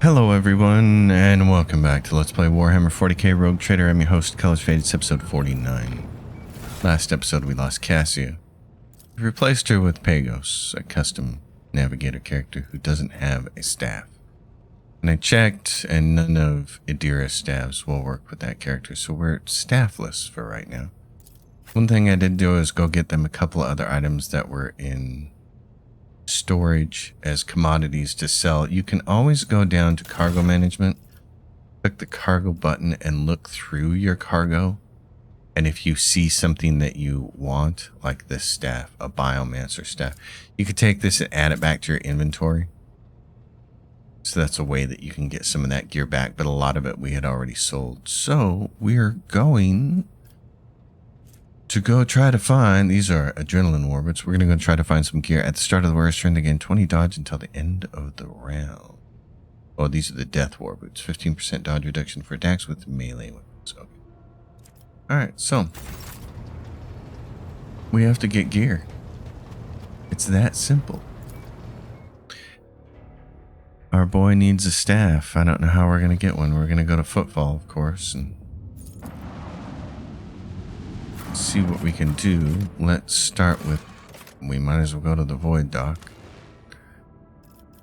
Hello everyone, and welcome back to Let's Play Warhammer 40k Rogue Trader. I'm your host, Colors Faded. It's episode 49. Last episode we lost Cassia. We replaced her with Pagos, a custom navigator character who doesn't have a staff. And I checked, and none of Idira's staffs will work with that character, so we're staffless for right now. One thing I did do is go get them a couple of other items that were in storage as commodities to sell. You can always go down to cargo management, click the cargo button, and look through your cargo. And if you see something that you want, like this staff, a biomancer staff, you could take this and add it back to your inventory. So that's a way that you can get some of that gear back, but a lot of it we had already sold. So we're going to go try to find, these are adrenaline warbits. We're going to go try to find some gear. At the start of the warrior's turn, again, 20 dodge until the end of the round. Oh, these are the death warbits. 15% dodge reduction for attacks with melee weapons. Okay. Alright, so we have to get gear. It's that simple. Our boy needs a staff. I don't know how we're going to get one. We're going to go to Footfall, of course, and see what we can do. Let's start with, we might as well go to the Void Dock.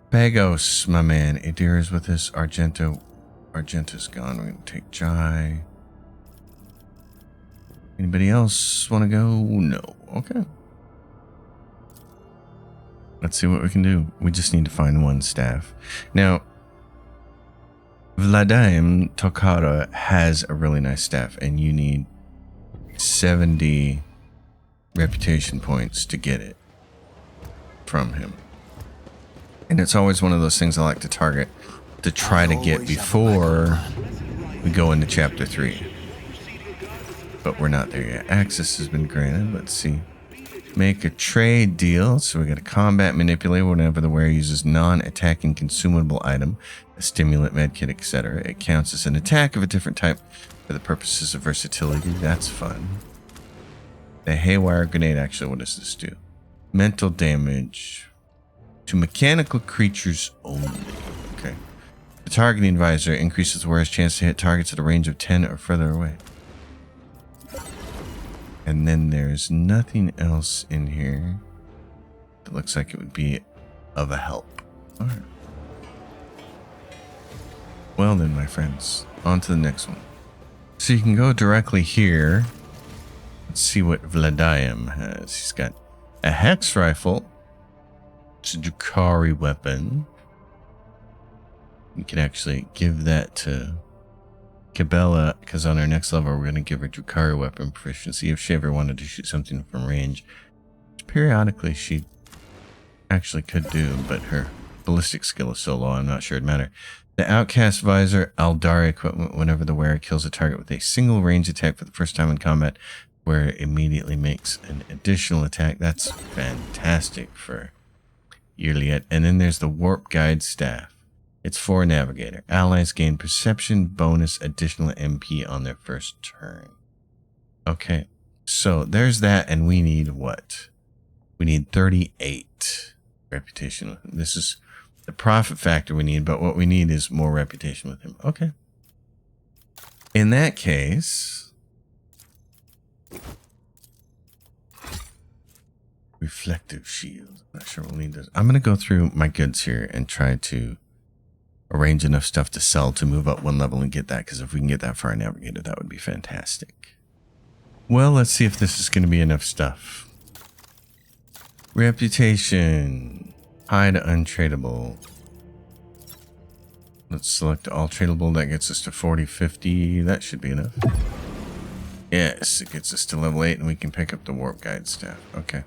Pagos, my man. Idira's with us. Argenta's gone. We're going to take Jai. Anybody else want to go? No. Okay. Let's see what we can do. We just need to find one staff. Now, Vladimir Tokara has a really nice staff, and you need 70 reputation points to get it from him. And it's always one of those things I like to target to try to get before we go into chapter 3. But we're not there yet. Access has been granted. Let's see. Make a trade deal. So we got a combat manipulator whenever the wearer uses non-attacking consumable item, a stimulant, medkit, etc. It counts as an attack of a different type for the purposes of versatility. That's fun. The haywire grenade, actually, what does this do? Mental damage to mechanical creatures only. Okay. The targeting visor increases the wearer's chance to hit targets at a range of 10 or further away. And then there's nothing else in here that looks like it would be of a help. All right. Well then, my friends, on to the next one. So you can go directly here. Let's see what Vladimir has. He's got a hex rifle. It's a Drukhari weapon. You can actually give that to Cabela, because on our next level we're going to give her Drukhari weapon proficiency if she ever wanted to shoot something from range, which periodically she actually could do, but her ballistic skill is so low I'm not sure it'd matter. The Outcast Visor, Aldari equipment, whenever the wearer kills a target with a single range attack for the first time in combat, where it immediately makes an additional attack. That's fantastic for Yearliet. And then there's the Warp Guide Staff. It's for Navigator. Allies gain perception bonus additional MP on their first turn. Okay, so there's that, and we need what? We need 38 reputation. This is the profit factor we need, but what we need is more reputation with him. Okay. In that case, reflective shield. I'm not sure we'll need this. I'm going to go through my goods here and try to arrange enough stuff to sell to move up one level and get that, because if we can get that for our navigator, that would be fantastic. Well, let's see if this is going to be enough stuff. Reputation. Hide untradeable. Let's select all tradable. That gets us to 40, 50. That should be enough. Yes, it gets us to level 8, and we can pick up the Warp Guide Staff. Okay.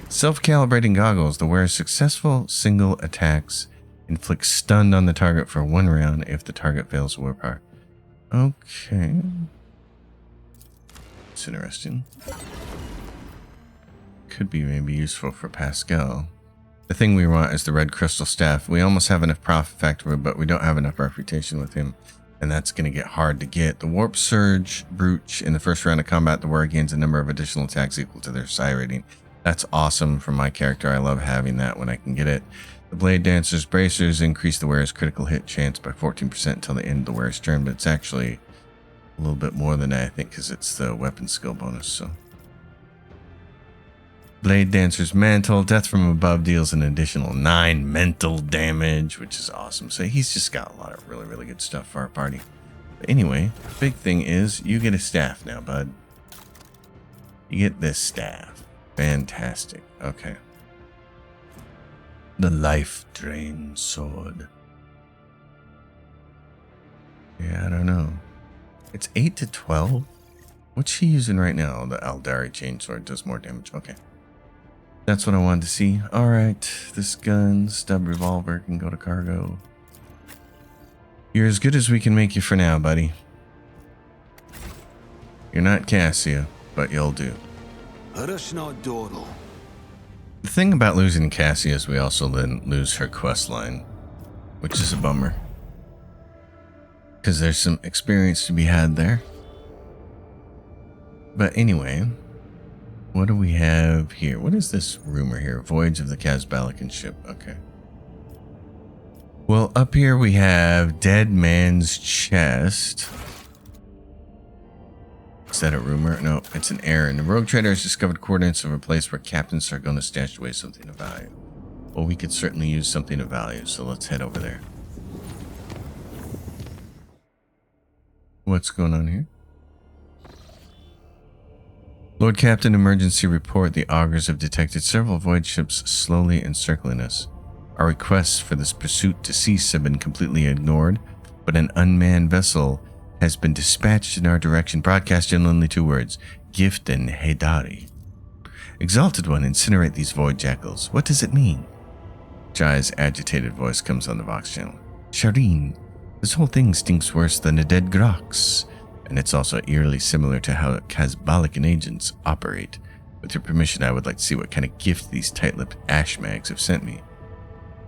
Self-calibrating goggles. The wearer's successful single attacks inflict stun on the target for 1 round if the target fails willpower. Okay. It's interesting. Could be maybe useful for Pascal. The thing we want is the red crystal staff. We almost have enough profit factor, but we don't have enough reputation with him, and that's going to get hard to get. The Warp Surge Brooch. In the first round of combat, the wearer gains a number of additional attacks equal to their psi rating. That's awesome for my character. I love having that when I can get it. The Blade Dancer's bracers increase the wearer's critical hit chance by 14% until the end of the wearer's turn, but it's actually a little bit more than that, I think, because it's the weapon skill bonus, so. Blade Dancer's Mantle, Death from Above deals an additional 9 mental damage, which is awesome. So he's just got a lot of really, really good stuff for our party. But anyway, the big thing is you get a staff now, bud. You get this staff. Fantastic. Okay. The Life Drain Sword. Yeah, I don't know. It's 8 to 12? What's she using right now? The Aldari Chainsword does more damage. Okay. That's what I wanted to see. Alright, this gun, stub revolver can go to cargo. You're as good as we can make you for now, buddy. You're not Cassia, but you'll do. The thing about losing Cassia is we also then lose her quest line, which is a bummer. Because there's some experience to be had there. But anyway... what do we have here? What is this rumor here? Voyage of the Kazbalikan ship. Okay. Well, up here we have Dead Man's Chest. Is that a rumor? No, it's an errand. The rogue trader has discovered coordinates of a place where captains are going to stash away something of value. Well, we could certainly use something of value, so let's head over there. What's going on here? Lord Captain, emergency report. The augurs have detected several void ships slowly encircling us. Our requests for this pursuit to cease have been completely ignored, but an unmanned vessel has been dispatched in our direction, broadcast in only 2 words, Gift and Hedari. Exalted One, incinerate these void jackals. What does it mean? Jai's agitated voice comes on the Vox channel. Shireen, this whole thing stinks worse than a dead Grox. And it's also eerily similar to how Kazbalikan agents operate. With your permission, I would like to see what kind of gift these tight-lipped ashmags have sent me.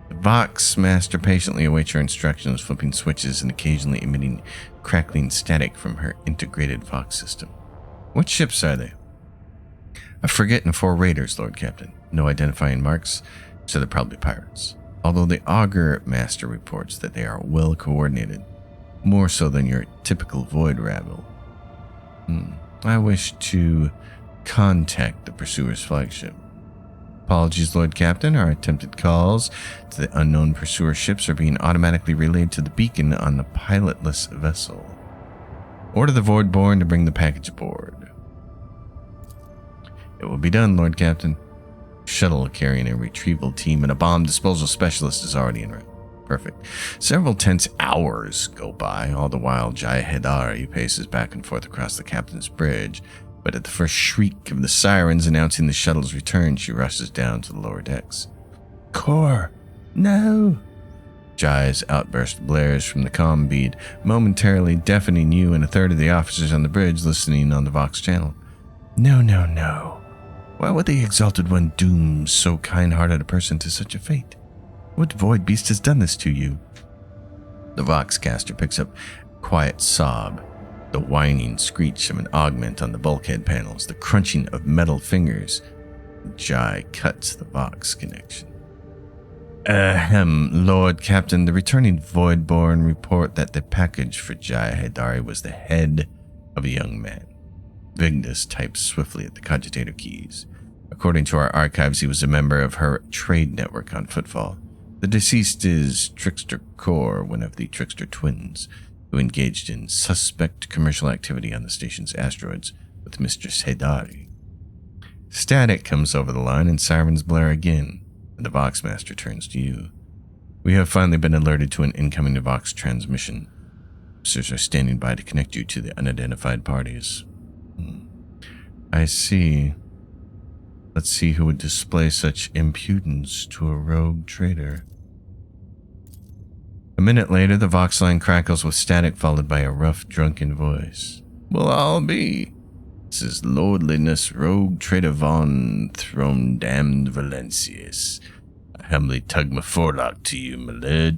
The Vox Master patiently awaits your instructions, flipping switches and occasionally emitting crackling static from her integrated Vox system. What ships are they? A frigate and 4 raiders, Lord Captain. No identifying marks, so they're probably pirates. Although the Augur Master reports that they are well coordinated. More so than your typical void rabble. I wish to contact the Pursuer's flagship. Apologies, Lord Captain. Our attempted calls to the unknown Pursuer ships are being automatically relayed to the beacon on the pilotless vessel. Order the Voidborn to bring the package aboard. It will be done, Lord Captain. Shuttle carrying a retrieval team and a bomb disposal specialist is already en route. Perfect. Several tense hours go by, all the while Jai Hedari paces back and forth across the captain's bridge, but at the first shriek of the sirens announcing the shuttle's return, she rushes down to the lower decks. Kor, no! Jai's outburst blares from the comm bead, momentarily deafening you and a third of the officers on the bridge listening on the Vox channel. No, no, no. Why would the Exalted One doom so kind-hearted a person to such a fate? What void beast has done this to you? The Voxcaster picks up a quiet sob, the whining screech of an augment on the bulkhead panels, the crunching of metal fingers. Jai cuts the Vox connection. Lord Captain, the returning Voidborn report that the package for Jai Hedari was the head of a young man. Vigdis types swiftly at the cogitator keys. According to our archives, he was a member of her trade network on Footfall. The deceased is Trickster Kor, one of the Trickster twins, who engaged in suspect commercial activity on the station's asteroids with Mistress Hedari. Static comes over the line and sirens blare again, and the Voxmaster turns to you. We have finally been alerted to an incoming Vox transmission. Officers are standing by to connect you to the unidentified parties. I see. Let's see who would display such impudence to a rogue trader. A minute later, the Vox line crackles with static followed by a rough, drunken voice. Well, I'll be. This is Lordliness Rogue Trader Von Throne Damned Valencius. I humbly tug my forelock to you, my lord.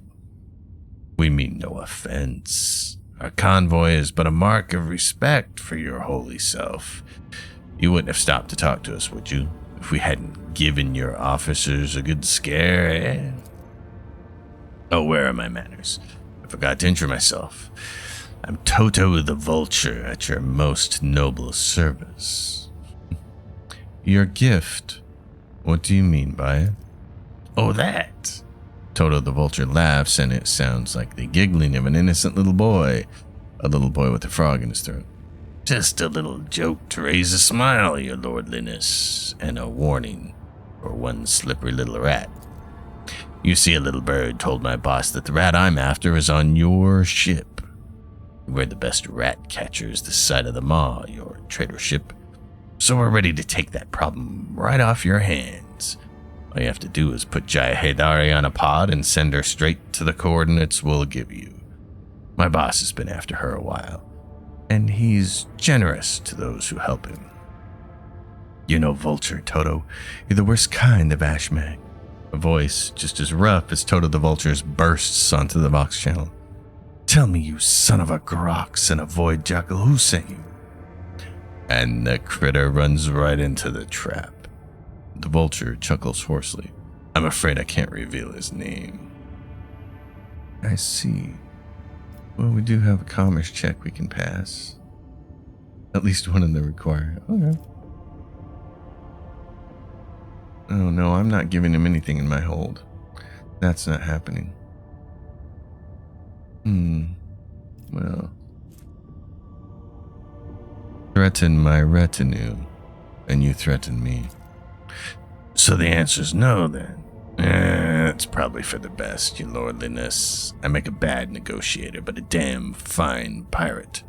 We mean no offense. Our convoy is but a mark of respect for your holy self. You wouldn't have stopped to talk to us, would you? If we hadn't given your officers a good scare, eh? Oh, where are my manners? I forgot to intro myself. I'm Toto the Vulture at your most noble service. Your gift? What do you mean by it? Oh, that! Toto the Vulture laughs, and it sounds like the giggling of an innocent little boy. A little boy with a frog in his throat. Just a little joke to raise a smile, your lordliness, and a warning for one slippery little rat. You see, a little bird told my boss that the rat I'm after is on your ship. We're the best rat catchers this side of the maw, your trader ship. So we're ready to take that problem right off your hands. All you have to do is put Jaya Haidari on a pod and send her straight to the coordinates we'll give you. My boss has been after her a while, and he's generous to those who help him. You know, Vulture, Toto, you're the worst kind of Ashmag. A voice just as rough as Toto the Vulture's bursts onto the Vox channel. Tell me, you son of a Grox and a void jackal, who sent you? And the critter runs right into the trap. The Vulture chuckles hoarsely. I'm afraid I can't reveal his name. I see. Well, we do have a commerce check we can pass. At least one of the required. Okay. Oh no, I'm not giving him anything in my hold. That's not happening. Well. Threaten my retinue, and you threaten me. So the answer's no, then. It's probably for the best, your lordliness. I make a bad negotiator, but a damn fine pirate.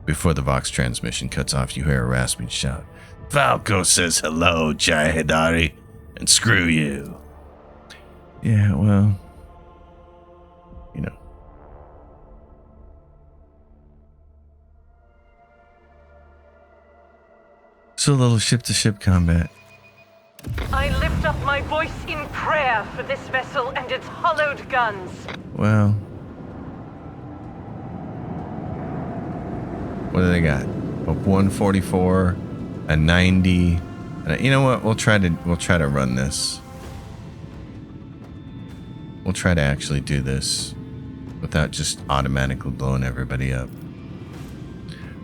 Before the Vox transmission cuts off, you hear a rasping shout. Falco says hello, Jaya Haidari, and screw you. Yeah, well, you know. So a little ship-to-ship combat. I lift up my voice in prayer for this vessel and its hollowed guns. Well, what do they got? A 144, a 90. You know what? We'll try to run this. We'll try to actually do this without just automatically blowing everybody up.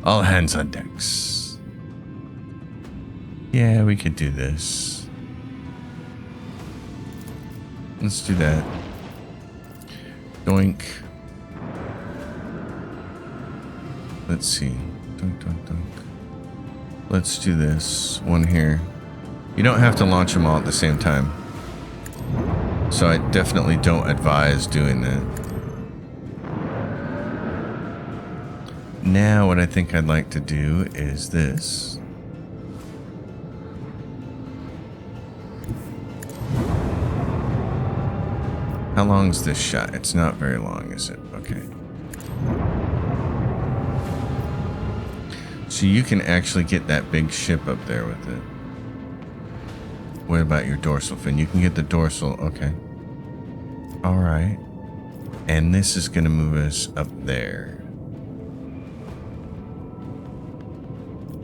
All hands on decks. Yeah, we could do this. Let's do that. Doink. Let's see. Doink, doink, doink. Let's do this. One here. You don't have to launch them all at the same time. So I definitely don't advise doing that. Now what I think I'd like to do is this. How long is this shot? It's not very long, is it? Okay. So you can actually get that big ship up there with it. What about your dorsal fin? You can get the dorsal. Okay. All right. And this is going to move us up there.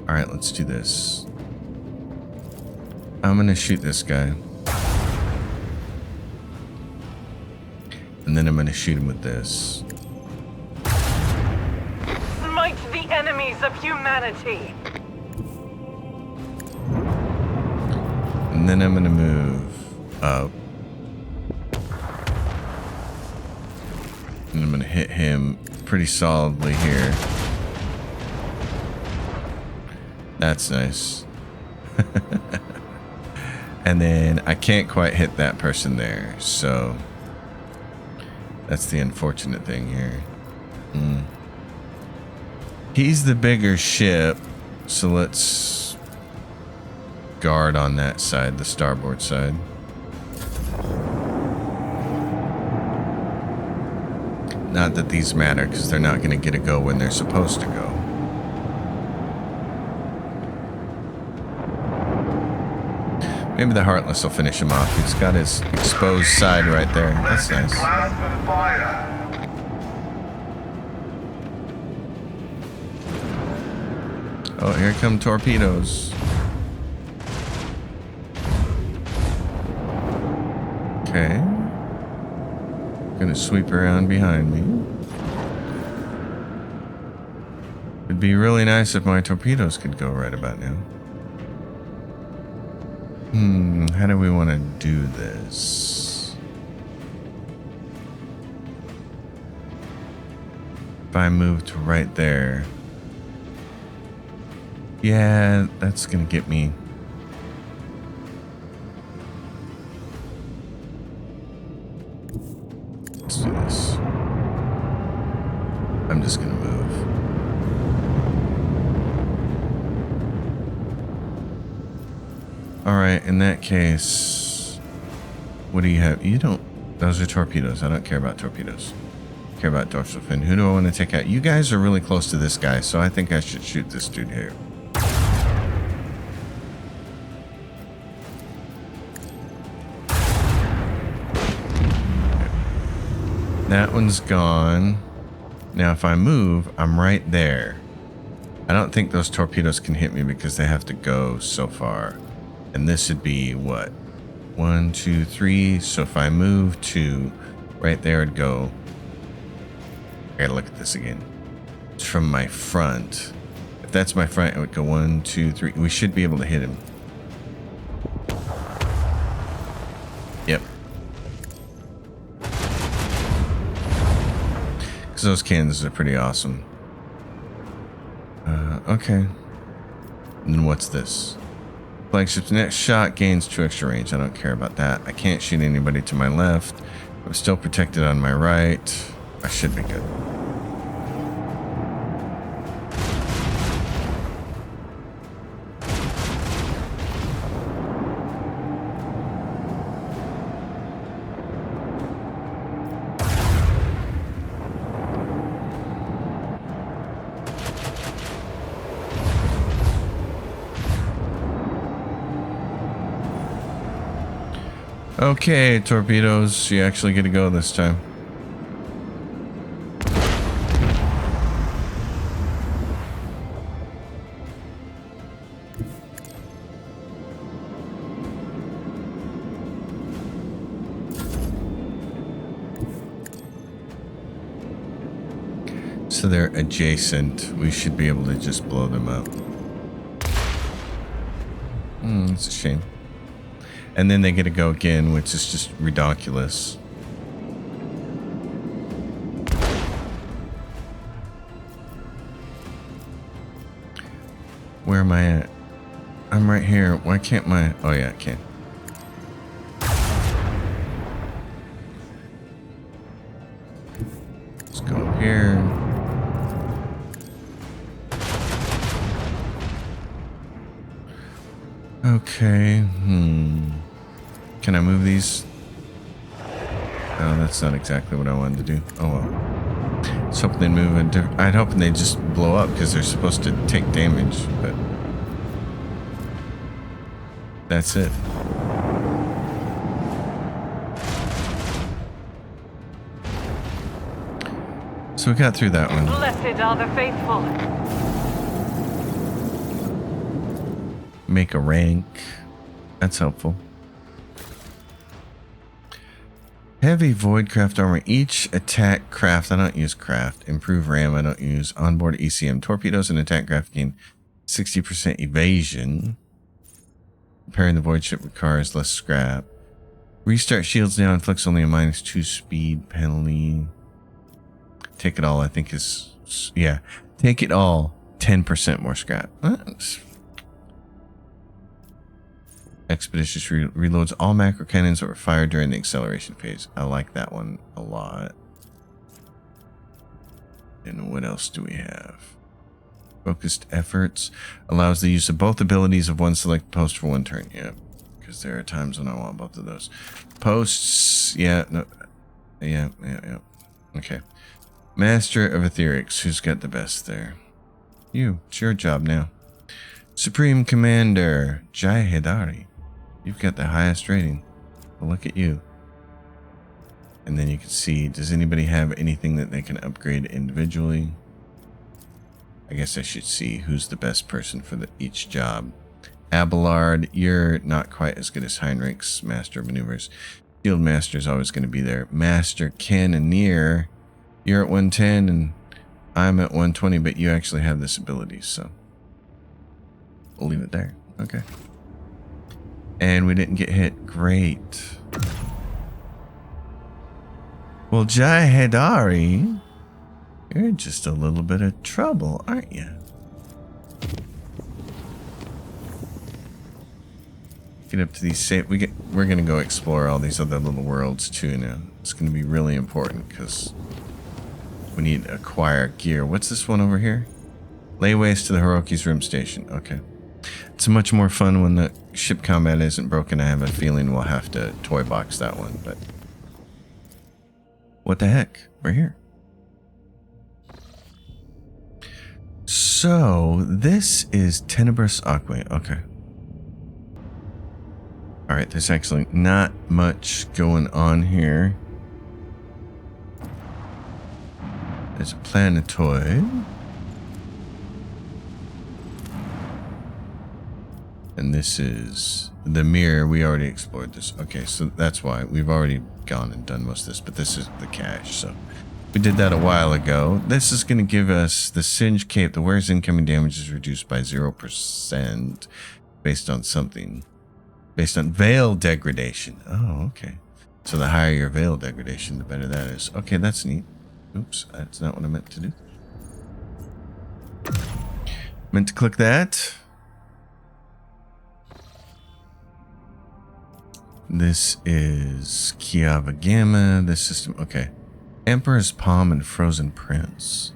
All right, let's do this. I'm going to shoot this guy. And then I'm going to shoot him with this. Smite the enemies of humanity. And then I'm going to move up. And I'm going to hit him pretty solidly here. That's nice. And then I can't quite hit that person there, so that's the unfortunate thing here. He's the bigger ship, so let's guard on that side, the starboard side. Not that these matter, because they're not going to get a go when they're supposed to go. Maybe the Heartless will finish him off. He's got his exposed side right there. That's nice. Oh, here come torpedoes. Okay. Gonna sweep around behind me. It'd be really nice if my torpedoes could go right about now. How do we want to do this? If I move to right there. Yeah, that's gonna get me. Let's do this. I'm just gonna move. Alright, in that case, what do you have? You don't, those are torpedoes. I don't care about torpedoes. I care about dorsal fin. Who do I want to take out? You guys are really close to this guy, so I think I should shoot this dude here. That one's gone. Now if I move, I'm right there. I don't think those torpedoes can hit me because they have to go so far. And this would be what? 1, 2, 3. So if I move to right there, it'd go. I gotta look at this again. It's from my front. If that's my front, it would go 1, 2, 3. We should be able to hit him. Yep. Because those cannons are pretty awesome. Okay. And then what's this? Flagship's next shot gains 2 extra range. I don't care about that. I can't shoot anybody to my left. I'm still protected on my right. I should be good. Okay, torpedoes, you actually get to go this time. So they're adjacent. We should be able to just blow them up. It's a shame. And then they get to go again, which is just ridiculous. Where am I at? I'm right here. Why can't my... Oh yeah, I can. Let's go up here. Okay, Can I move these? Oh, that's not exactly what I wanted to do. Oh well. I was hoping they'd move in different... I'd hoping they'd just blow up because they're supposed to take damage, but... That's it. So we got through that one. Blessed are the faithful. Make a rank. That's helpful. Heavy void craft armor. Each attack craft. I don't use craft. Improve RAM. I don't use. Onboard ECM. Torpedoes and attack craft gain 60% evasion. Repairing the void ship requires less scrap. Restart shields now inflicts only a -2 speed penalty. Take it all, I think is... Yeah. Take it all. 10% more scrap. Expeditious reloads all macro cannons that were fired during the acceleration phase. I like that one a lot. And what else do we have? Focused efforts allows the use of both abilities of one select post for one turn. Yeah, because there are times when I want both of those. Posts, yeah, no, yeah. Okay. Master of Etherics, who's got the best there? You, it's your job now. Supreme Commander, Jai Hidari. You've got the highest rating. Well, look at you. And then you can see, does anybody have anything that they can upgrade individually? I guess I should see who's the best person for each job. Abelard, you're not quite as good as Heinrich's Master of Maneuvers. Field Master is always going to be there. Master Cannoneer, you're at 110 and I'm at 120, but you actually have this ability, so we'll leave it there. Okay. And we didn't get hit. Great. Well, Jai Hedari, you're just a little bit of trouble, aren't you? Get up to these safe. We're gonna go explore all these other little worlds too now. It's gonna be really important because we need to acquire gear. What's this one over here? Layways to the Hiroki's room station. Okay. It's much more fun when the ship combat isn't broken. I have a feeling we'll have to toy box that one, but what the heck? We're here. So this is Tenebris Aqua. Okay. All right, there's actually not much going on here. There's a planetoid. And this is the mirror. We already explored this. Okay, so that's why we've already gone and done most of this, but this is the cache. So we did that a while ago. This is going to give us the Singe Cape. The wearer's incoming damage is reduced by 0% based on something. Based on veil degradation. Oh, okay. So the higher your veil degradation, the better that is. Okay, that's neat. Oops, that's not what I meant to do. Meant to click that. This is Kiava Gamma. This system. Okay. Emperor's Palm and Frozen Prince.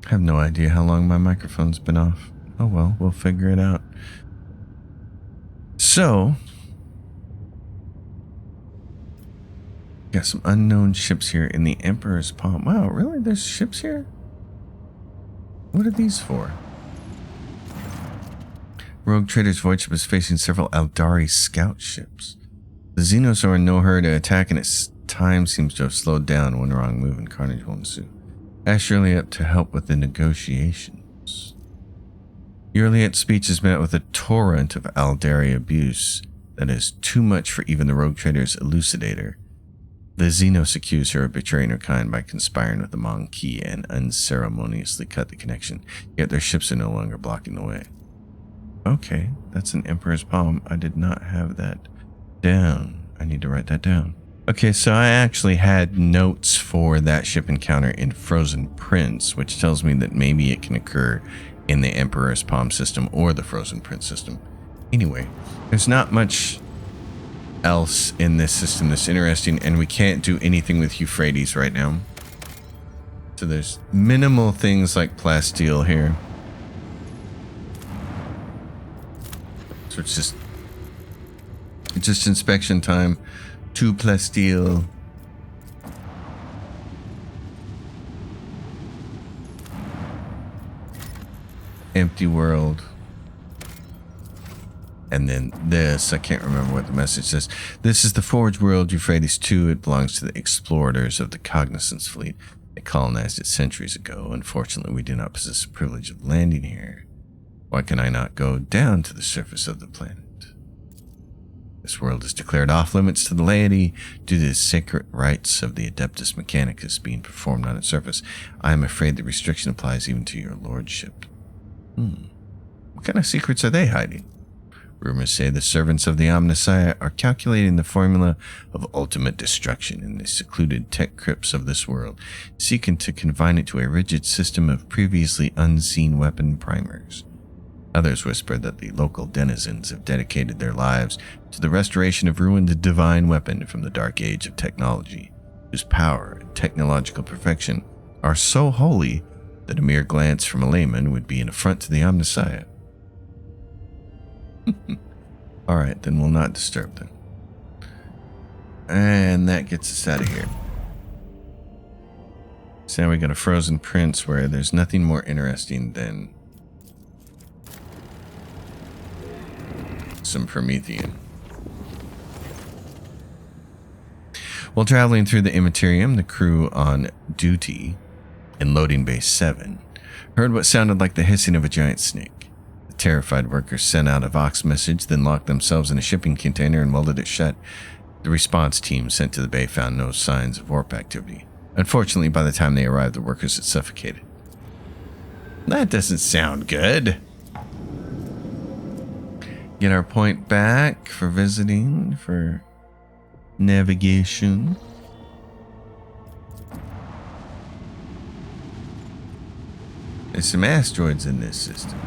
I have no idea how long my microphone's been off. Oh well, we'll figure it out. So, got some unknown ships here in the Emperor's Palm. Wow, really? There's ships here? What are these for? Rogue Trader's void ship is facing several Aldari scout ships. The Xenos are in no hurry to attack, and its time seems to have slowed down. One wrong move and carnage will ensue. Ask Yurliet to help with the negotiations. Yurliet's speech is met with a torrent of Aldari abuse that is too much for even the Rogue Trader's elucidator. The Xenos accuse her of betraying her kind by conspiring with the Monkey and unceremoniously cut the connection, yet their ships are no longer blocking the way. Okay, that's an Emperor's Palm. I did not have that down. I need to write that down. Okay, so I actually had notes for that ship encounter in Frozen Prince, which tells me that maybe it can occur in the Emperor's Palm system or the Frozen Prince system. Anyway, there's not much else in this system that's interesting, and we can't do anything with Euphrates right now. So there's minimal things like plasteel here. So it's just inspection time. 2 plasteel. Empty world. And then this, I can't remember what the message says. This is the Forge World Euphrates 2. It belongs to the explorators of the Cognizance Fleet. They colonized it centuries ago. Unfortunately, we do not possess the privilege of landing here. Why can I not go down to the surface of the planet? This world is declared off limits to the laity due to the sacred rites of the Adeptus Mechanicus being performed on its surface. I am afraid the restriction applies even to your lordship. What kind of secrets are they hiding? Rumors say the servants of the Omnissiah are calculating the formula of ultimate destruction in the secluded tech crypts of this world, seeking to confine it to a rigid system of previously unseen weapon primers. Others whisper that the local denizens have dedicated their lives to the restoration of ruined divine weapon from the dark age of technology, whose power and technological perfection are so holy that a mere glance from a layman would be an affront to the Omnissiah. Alright, then we'll not disturb them. And that gets us out of here. So now we got a frozen prince where there's nothing more interesting than some Promethean. While traveling through the Immaterium, the crew on duty in loading bay 7 heard what sounded like the hissing of a giant snake. The terrified workers sent out a Vox message, then locked themselves in a shipping container and welded it shut. The response team sent to the bay found no signs of warp activity. Unfortunately, by the time they arrived, the workers had suffocated. That doesn't sound good. Get our point back for visiting, for navigation. There's some asteroids in this system.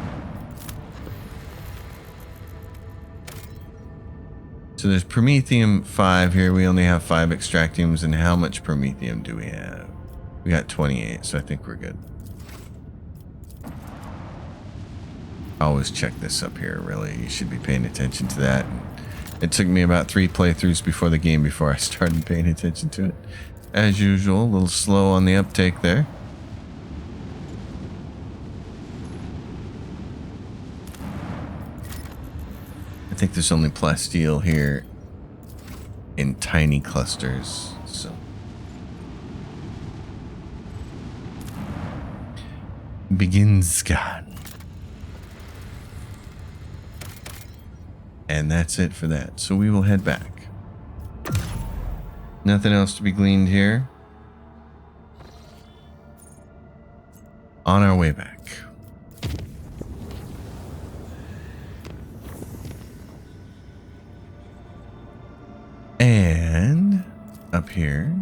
So there's Promethium 5 here. We only have 5 extractiums. And how much Promethium do we have? We got 28, so I think we're good. Always check this up here, really. You should be paying attention to that. It took me about 3 playthroughs before the game before I started paying attention to it. As usual, a little slow on the uptake there. I think there's only plasteel here in tiny clusters, so. Begin scan. And that's it for that. So we will head back. Nothing else to be gleaned here. On our way back. And up here.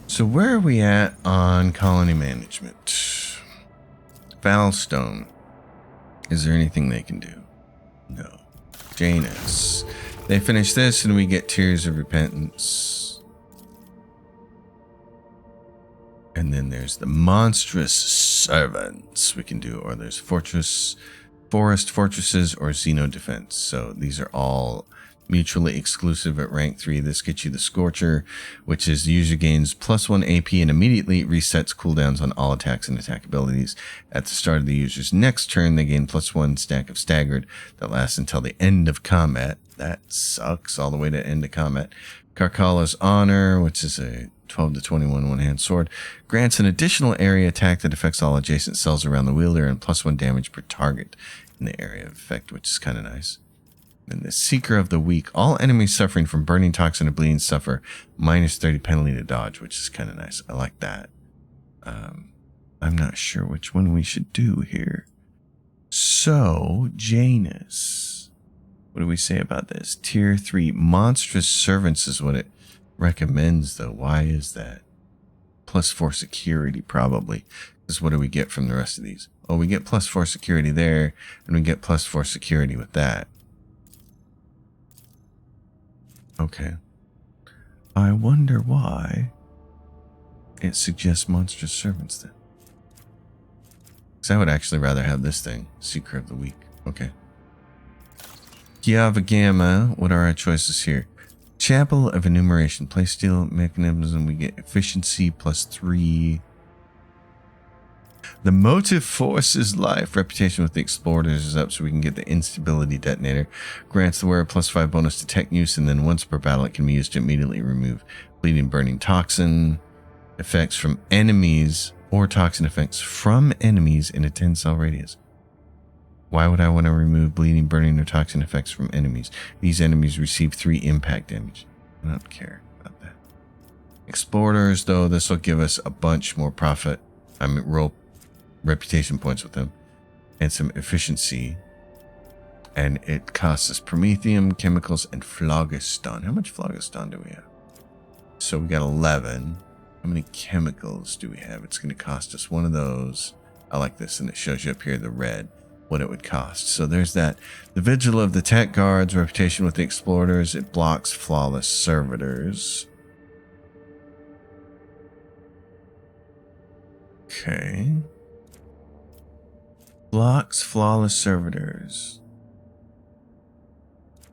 So where are we at on colony management? Valstone. Is there anything they can do? No. Janus. They finish this and we get Tears of Repentance. And then there's the Monstrous Servants we can do. Or there's Forest Fortresses or Xeno Defense. So these are all mutually exclusive at rank 3. This gets you the Scorcher, which is the user gains +1 AP and immediately resets cooldowns on all attacks and attack abilities. At the start of the user's next turn, they gain +1 stack of Staggered that lasts until the end of combat. That sucks all the way to end of combat. Karkala's Honor, which is a 12 to 21 one-hand sword, grants an additional area attack that affects all adjacent cells around the wielder and +1 damage per target in the area of effect, which is kind of nice. And the Seeker of the Weak. All enemies suffering from burning, toxin, or bleeding suffer -30 penalty to dodge, which is kind of nice. I like that. I'm not sure which one we should do here. So, Janus. What do we say about this? Tier 3. Monstrous Servants is what it recommends, though. Why is that? +4 security, probably. Because what do we get from the rest of these? Oh, we get +4 security there, and we get +4 security with that. Okay. I wonder why it suggests Monstrous Servants then. Because I would actually rather have this thing. Seeker of the Weak. Okay. Giava Gamma. What are our choices here? Chapel of Enumeration. Playsteel mechanism. We get efficiency +3. The motive force is life. Reputation with the explorers is up, so we can get the instability detonator. Grants the wearer +5 bonus to tech use, and then once per battle it can be used to immediately remove bleeding, burning, toxin effects from enemies, or toxin effects from enemies in a 10-cell radius. Why would I want to remove bleeding, burning, or toxin effects from enemies? These enemies receive 3 impact damage. I don't care about that. Explorers, though, this will give us a bunch more profit. I mean, reputation points with them and some efficiency. And it costs us promethium, chemicals, and phlogiston. How much phlogiston do we have? So we got 11. How many chemicals do we have? It's going to cost us one of those. I like this, and it shows you up here the red, what it would cost. So there's that. The Vigil of the Tech Guards, reputation with the Explorers. It blocks flawless servitors. Okay. Blocks flawless servitors.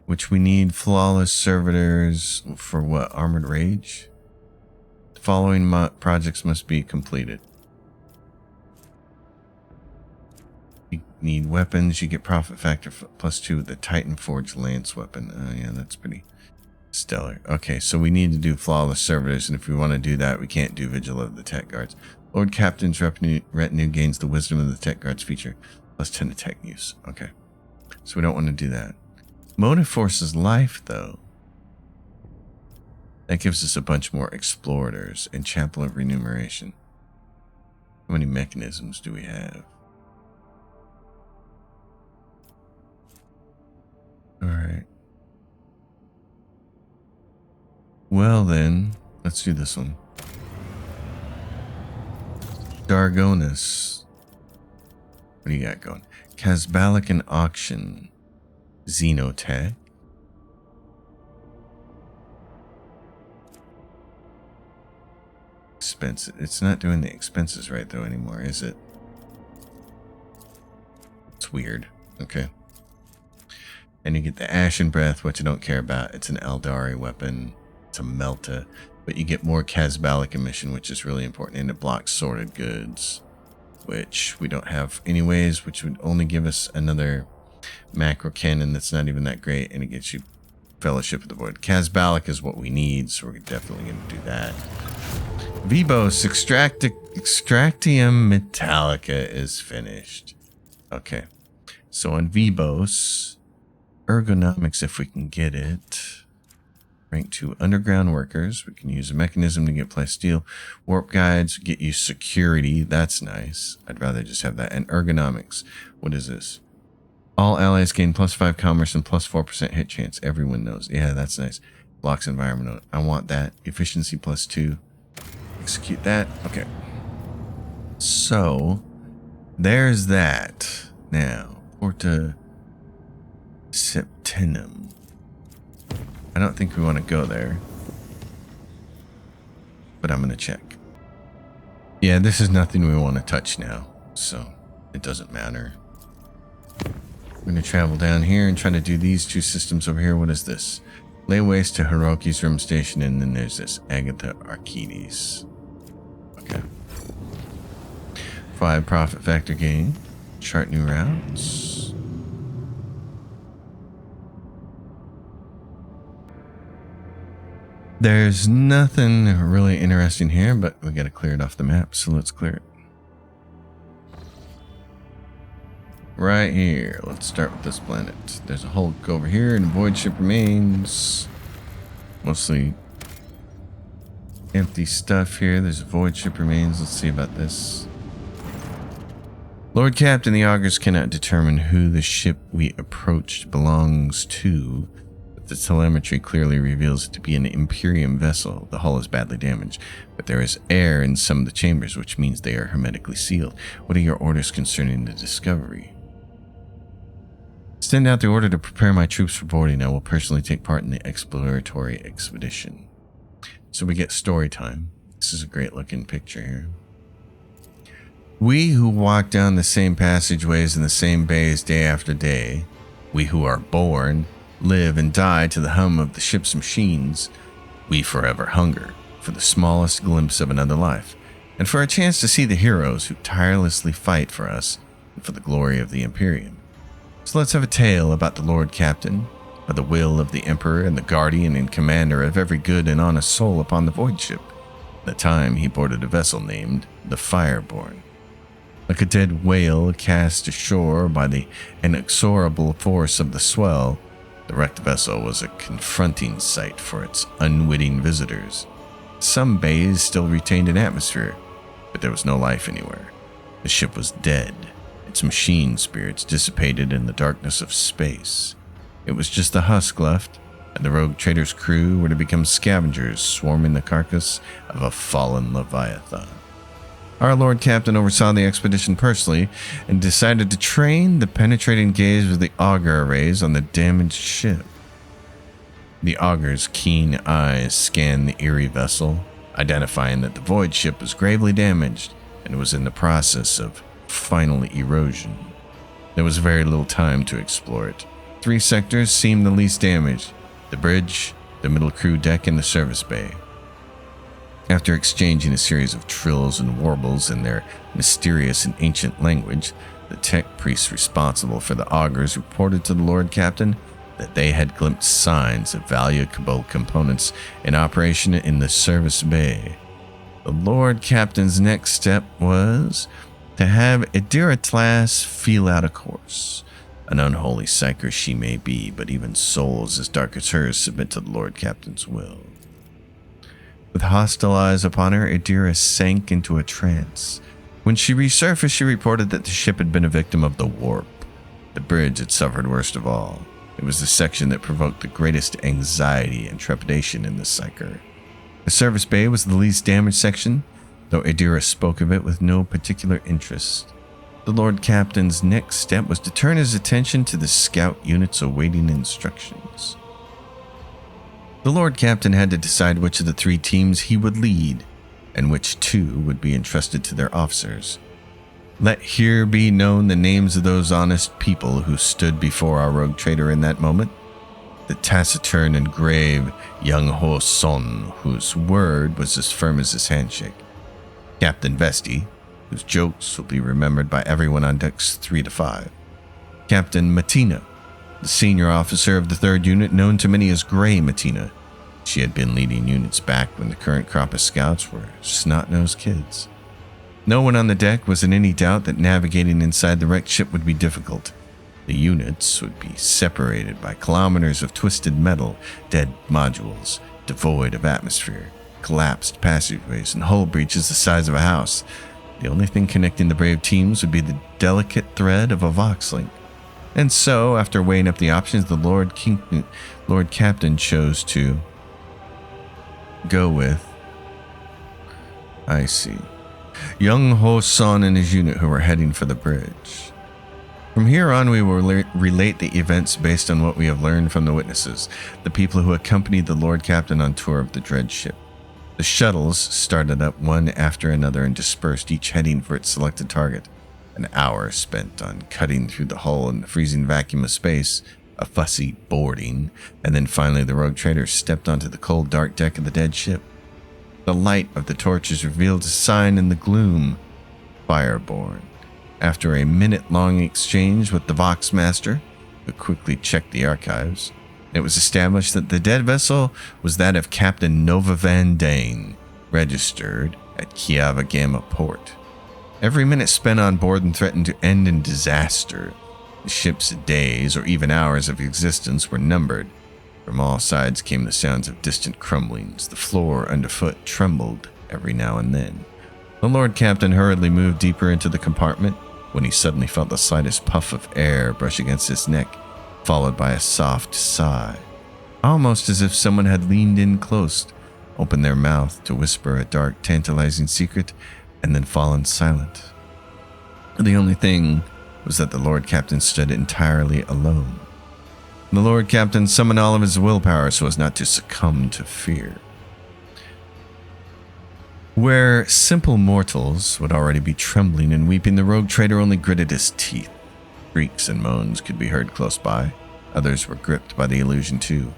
Which we need flawless servitors for what? Armored Rage? The following projects must be completed. You need weapons. You get profit factor +2 with the Titan Forge Lance weapon. Oh yeah, that's pretty stellar. Okay, so we need to do flawless servitors, and if we want to do that, we can't do Vigil of the Tech Guards. Lord Captain's retinue gains the Wisdom of the Tech Guards feature, +10 attack use. Okay, so we don't want to do that. Motive Force's life, though. That gives us a bunch more Explorators and Chapel of Remuneration. How many mechanisms do we have? Alright. Well then, let's do this one. Dargonus. What do you got going? Casbalic and Auction. Xenotech. Expensive. It's not doing the expenses right though anymore, is it? It's weird. Okay. And you get the Ashen Breath, which I don't care about. It's an Eldari weapon. It's a Melta. But you get more Casbalic emission, which is really important. And it blocks sorted goods, which we don't have anyways, which would only give us another macro cannon that's not even that great, and it gets you Fellowship of the Void. Casbalic is what we need, so we're definitely going to do that. Vibos Extractium Metallica is finished. Okay, so on Vibos, ergonomics, if we can get it. Rank 2 underground workers. We can use a mechanism to get plasteel. Warp guides get you security. That's nice. I'd rather just have that. And ergonomics. What is this? All allies gain +5 commerce and +4% hit chance. Everyone knows. Yeah, that's nice. Blocks environment. I want that. Efficiency +2. Execute that. Okay. So, there's that. Now, Porta Septenum. I don't think we want to go there. But I'm going to check. Yeah, this is nothing we want to touch now. So, it doesn't matter. We're going to travel down here and try to do these two systems over here. What is this? Lay waste to Hiroki's room station, and then there's this Agatha Archides. Okay. 5 profit factor gain. Chart new routes. There's nothing really interesting here, but we got to clear it off the map, so let's clear it. Right here. Let's start with this planet. There's a Hulk over here, and a void ship remains. Mostly empty stuff here. There's a void ship remains. Let's see about this. Lord Captain, the augurs cannot determine who the ship we approached belongs to, but the telemetry clearly reveals it to be an Imperium vessel. The hull is badly damaged, but there is air in some of the chambers, which means they are hermetically sealed. What are your orders concerning the discovery? Send out the order to prepare my troops for boarding. I will personally take part in the exploratory expedition. So we get story time. This is a great looking picture here. We who walk down the same passageways in the same bays day after day, we who are born, live and die to the hum of the ship's machines, we forever hunger for the smallest glimpse of another life, and for a chance to see the heroes who tirelessly fight for us and for the glory of the Imperium. So let's have a tale about the Lord Captain, by the will of the Emperor and the guardian and commander of every good and honest soul upon the void ship, the time he boarded a vessel named the Fireborn. Like a dead whale cast ashore by the inexorable force of the swell, the wrecked vessel was a confronting sight for its unwitting visitors. Some bays still retained an atmosphere, but there was no life anywhere. The ship was dead, its machine spirits dissipated in the darkness of space. It was just the husk left, and the rogue trader's crew were to become scavengers swarming the carcass of a fallen Leviathan. Our Lord Captain oversaw the expedition personally and decided to train the penetrating gaze of the auger arrays on the damaged ship. The auger's keen eyes scanned the eerie vessel, identifying that the void ship was gravely damaged and was in the process of final erosion. There was very little time to explore it. 3 sectors seemed the least damaged: the bridge, the middle crew deck, and the service bay. After exchanging a series of trills and warbles in their mysterious and ancient language, the tech priests responsible for the augers reported to the Lord Captain that they had glimpsed signs of valuable components in operation in the service bay. The Lord Captain's next step was to have Idiratlas feel out a course. An unholy psyker she may be, but even souls as dark as hers submit to the Lord Captain's will. With hostile eyes upon her, Idira sank into a trance. When she resurfaced, she reported that the ship had been a victim of the warp. The bridge had suffered worst of all. It was the section that provoked the greatest anxiety and trepidation in the psyker. The service bay was the least damaged section, though Idira spoke of it with no particular interest. The Lord Captain's next step was to turn his attention to the scout units awaiting instructions. The Lord Captain had to decide which of the 3 teams he would lead, and which 2 would be entrusted to their officers. Let here be known the names of those honest people who stood before our rogue trader in that moment. The taciturn and grave young Ho Son, whose word was as firm as his handshake. Captain Vesti, whose jokes will be remembered by everyone on decks 3 to 5. Captain Matina, the senior officer of the 3rd unit, known to many as Grey Matina. She had been leading units back when the current crop of scouts were snot-nosed kids. No one on the deck was in any doubt that navigating inside the wrecked ship would be difficult. The units would be separated by kilometers of twisted metal, dead modules, devoid of atmosphere, collapsed passageways, and hull breaches the size of a house. The only thing connecting the brave teams would be the delicate thread of a Vox link. And so, after weighing up the options, the Lord Captain chose to go with, I see, young Ho Son and his unit who were heading for the bridge. From here on, we will relate the events based on what we have learned from the witnesses, the people who accompanied the Lord Captain on tour of the dread ship. The shuttles started up one after another and dispersed, each heading for its selected target. An hour spent on cutting through the hull in the freezing vacuum of space, a fussy boarding, and then finally the rogue trader stepped onto the cold, dark deck of the dead ship. The light of the torches revealed a sign in the gloom: Fireborn. After a minute-long exchange with the Vox Master, who quickly checked the archives, it was established that the dead vessel was that of Captain Nova Van Dane, registered at Kiava Gamma Port. Every minute spent on board and threatened to end in disaster. The ship's days, or even hours of existence, were numbered. From all sides came the sounds of distant crumblings. The floor underfoot trembled every now and then. The Lord Captain hurriedly moved deeper into the compartment when he suddenly felt the slightest puff of air brush against his neck, followed by a soft sigh, almost as if someone had leaned in close, opened their mouth to whisper a dark, tantalizing secret, and then fallen silent. The only thing was that the Lord Captain stood entirely alone. The Lord Captain summoned all of his willpower so as not to succumb to fear. Where simple mortals would already be trembling and weeping, the rogue trader only gritted his teeth. Shrieks and moans could be heard close by. Others were gripped by the illusion too.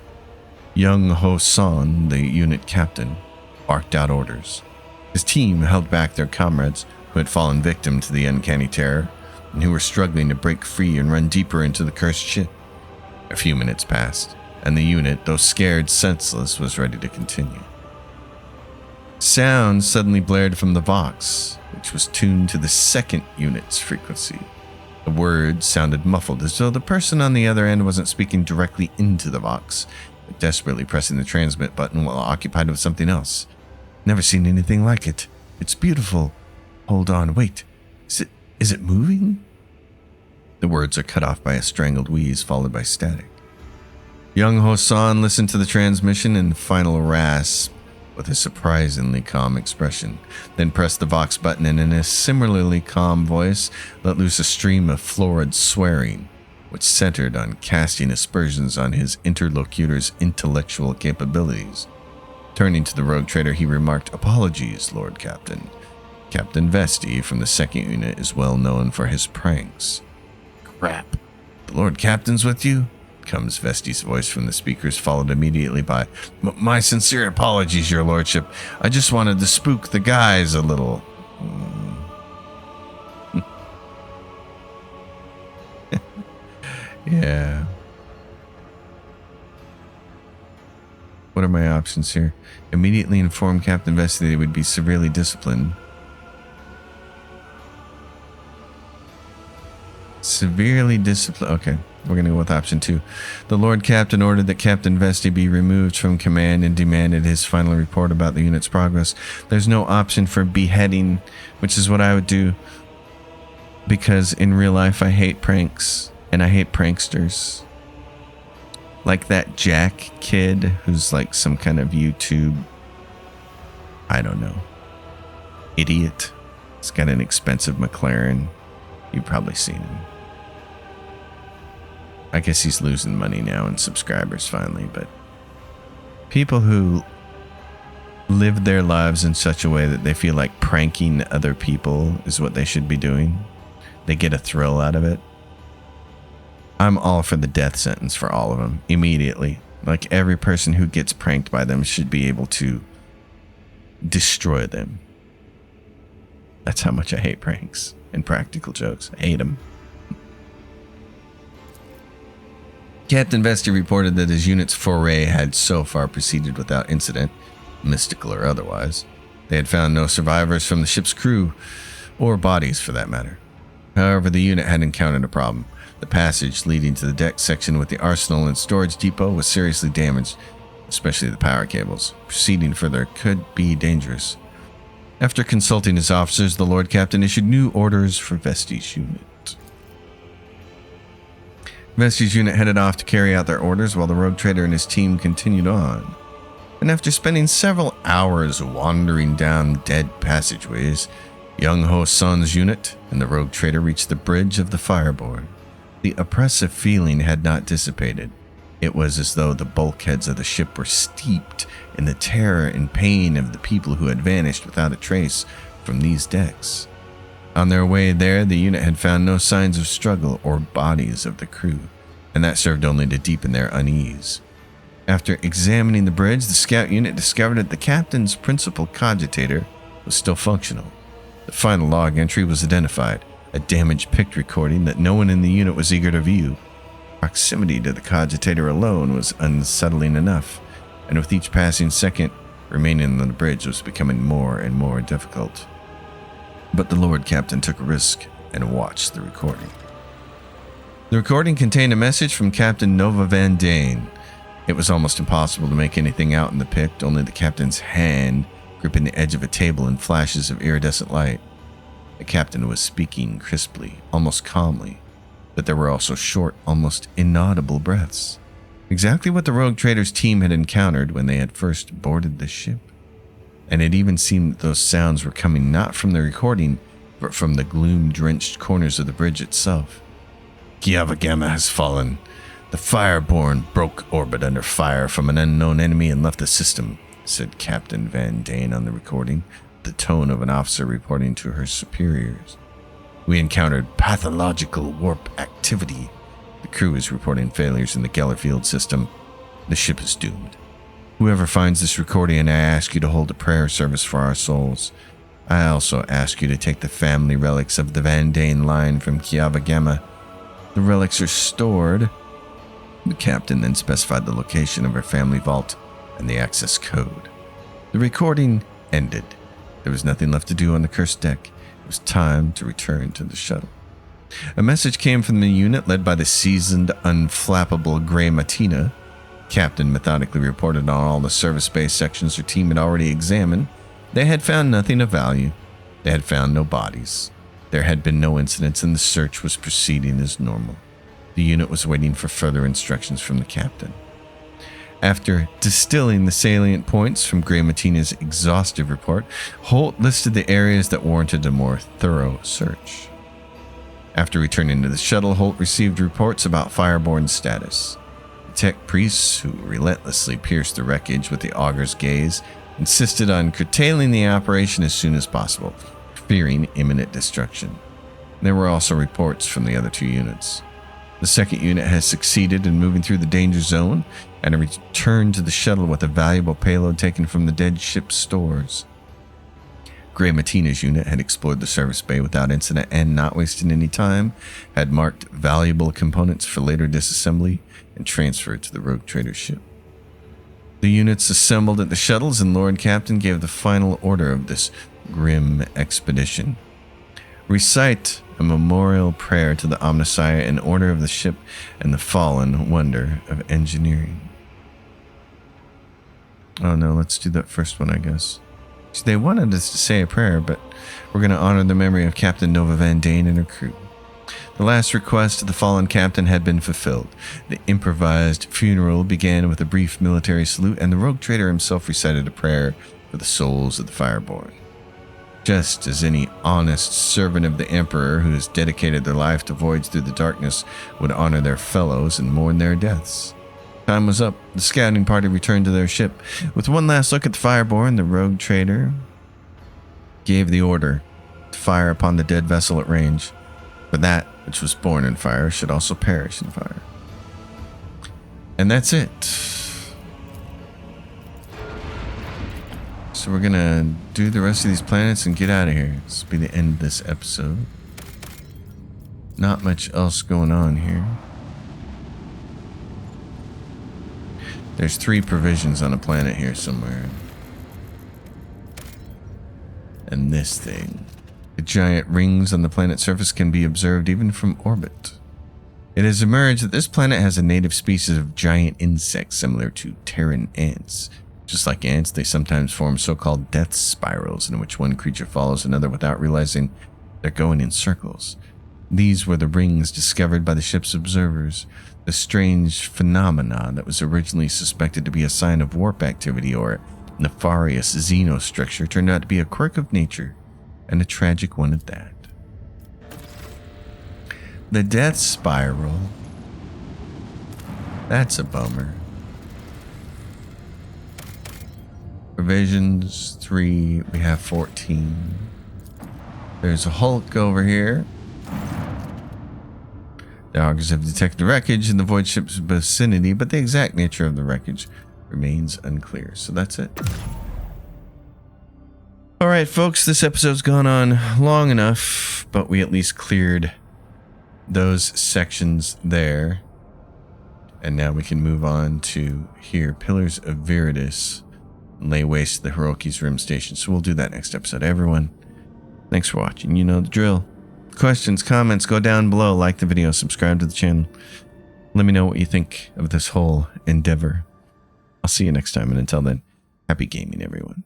Young Ho Son, the unit captain, barked out orders. His team held back their comrades who had fallen victim to the uncanny terror and who were struggling to break free and run deeper into the cursed ship. A few minutes passed, and the unit, though scared senseless, was ready to continue. Sound suddenly blared from the Vox, which was tuned to the 2nd unit's frequency. The words sounded muffled, as though the person on the other end wasn't speaking directly into the Vox, but desperately pressing the transmit button while occupied with something else. Never seen anything like it. It's beautiful. Hold on, wait. Is it moving? The words are cut off by a strangled wheeze, followed by static. Young Hosan listened to the transmission and final rasp with a surprisingly calm expression, then pressed the Vox button and in a similarly calm voice let loose a stream of florid swearing, which centered on casting aspersions on his interlocutor's intellectual capabilities. Turning to the rogue trader, he remarked, "Apologies, Lord Captain. Captain Vesti from the 2nd Unit is well known for his pranks." "Crap. The Lord Captain's with you?" comes Vesti's voice from the speakers, followed immediately by, "My sincere apologies, Your Lordship. I just wanted to spook the guys a little." Yeah. What are my options here? Immediately inform Captain Vesti that he would be severely disciplined. Severely disciplined. Okay, we're going to go with option 2. The Lord Captain ordered that Captain Vesti be removed from command and demanded his final report about the unit's progress. There's no option for beheading, which is what I would do, because in real life I hate pranks and I hate pranksters. Like that Jack kid who's like some kind of YouTube, I don't know, idiot. He's got an expensive McLaren. You've probably seen him. I guess he's losing money now and subscribers finally, but people who live their lives in such a way that they feel like pranking other people is what they should be doing. They get a thrill out of it. I'm all for the death sentence for all of them immediately. Like every person who gets pranked by them should be able to destroy them. That's how much I hate pranks and practical jokes. I hate them. Captain Vesti reported that his unit's foray had so far proceeded without incident, mystical or otherwise. They had found no survivors from the ship's crew, or bodies for that matter. However, the unit had encountered a problem. The passage leading to the deck section with the arsenal and storage depot was seriously damaged, especially the power cables. Proceeding further could be dangerous. After consulting his officers, the Lord Captain issued new orders for Vesti's unit. Vesti's unit headed off to carry out their orders while the rogue trader and his team continued on. And after spending several hours wandering down dead passageways, young Hosan's unit and the rogue trader reached the bridge of the Fireboard. The oppressive feeling had not dissipated. It was as though the bulkheads of the ship were steeped in the terror and pain of the people who had vanished without a trace from these decks. On their way there, the unit had found no signs of struggle or bodies of the crew, and that served only to deepen their unease. After examining the bridge, the scout unit discovered that the captain's principal cogitator was still functional. The final log entry was identified, a damaged PIC recording that no one in the unit was eager to view. Proximity to the cogitator alone was unsettling enough, and with each passing second, remaining on the bridge was becoming more and more difficult. But the Lord Captain took a risk and watched the recording. The recording contained a message from Captain Nova Van Dane. It was almost impossible to make anything out in the PIC, only the captain's hand gripping the edge of a table in flashes of iridescent light. The captain was speaking crisply, almost calmly, but there were also short, almost inaudible breaths. Exactly what the rogue trader's team had encountered when they had first boarded the ship. And it even seemed that those sounds were coming not from the recording, but from the gloom-drenched corners of the bridge itself. "Kiavagama has fallen. The Fireborn broke orbit under fire from an unknown enemy and left the system," said Captain Van Dane on the recording, the tone of an officer reporting to her superiors. "We encountered pathological warp activity. The crew is reporting failures in the Gellerfield system. The ship is doomed. Whoever finds this recording, I ask you to hold a prayer service for our souls. I also ask you to take the family relics of the Van Dane line from Kiavagama. The relics are stored." The captain then specified the location of her family vault and the access code. The recording ended. There was nothing left to do on the cursed deck. It was time to return to the shuttle. A message came from the unit led by the seasoned, unflappable Grey Matina. Captain methodically reported on all the service base sections her team had already examined. They had found nothing of value. They had found no bodies. There had been no incidents and the search was proceeding as normal. The unit was waiting for further instructions from the captain. After distilling the salient points from Gray Matina's exhaustive report, Holt listed the areas that warranted a more thorough search. After returning to the shuttle, Holt received reports about Fireborn's status. The tech priests, who relentlessly pierced the wreckage with the augur's gaze, insisted on curtailing the operation as soon as possible, fearing imminent destruction. There were also reports from the other two units. The second unit has succeeded in moving through the danger zone and returned to the shuttle with a valuable payload taken from the dead ship's stores. Gray Matina's unit had explored the service bay without incident and, not wasting any time, had marked valuable components for later disassembly and transferred to the rogue trader ship. The units assembled at the shuttles and Lord Captain gave the final order of this grim expedition. Recite a memorial prayer to the Omnissiah in honor of the ship and the fallen wonder of engineering. Oh no, let's do that first one, I guess. They wanted us to say a prayer, but we're going to honor the memory of Captain Nova Van Dane and her crew. The last request of the fallen captain had been fulfilled. The improvised funeral began with a brief military salute, and the rogue trader himself recited a prayer for the souls of the Fireborn. Just as any honest servant of the Emperor who has dedicated their life to voyage through the darkness would honor their fellows and mourn their deaths. Time was up. The scouting party returned to their ship. With one last look at the Fireborn, the rogue trader gave the order to fire upon the dead vessel at range. For that which was born in fire should also perish in fire. And that's it. So we're gonna do the rest of these planets and get out of here. This will be the end of this episode. Not much else going on here. There's 3 provisions on a planet here somewhere. And this thing. The giant rings on the planet's surface can be observed even from orbit. It has emerged that this planet has a native species of giant insects similar to Terran ants. Just like ants, they sometimes form so-called death spirals in which one creature follows another without realizing they're going in circles. These were the rings discovered by the ship's observers. The strange phenomena that was originally suspected to be a sign of warp activity or nefarious xenostructure turned out to be a quirk of nature, and a tragic one at that. The death spiral. That's a bummer. Provisions 3, we have 14. There's a Hulk over here. The augurs have detected wreckage in the void ship's vicinity, but the exact nature of the wreckage remains unclear. So that's it. Alright folks, this episode's gone on long enough, but we at least cleared those sections there. And now we can move on to here, Pillars of Viridis, and lay waste to the Hiroki's Rim Station. So we'll do that next episode. Everyone, thanks for watching. You know the drill. Questions, comments, go down below, like the video, subscribe to the channel. Let me know what you think of this whole endeavor. I'll see you next time, and until then, happy gaming, everyone.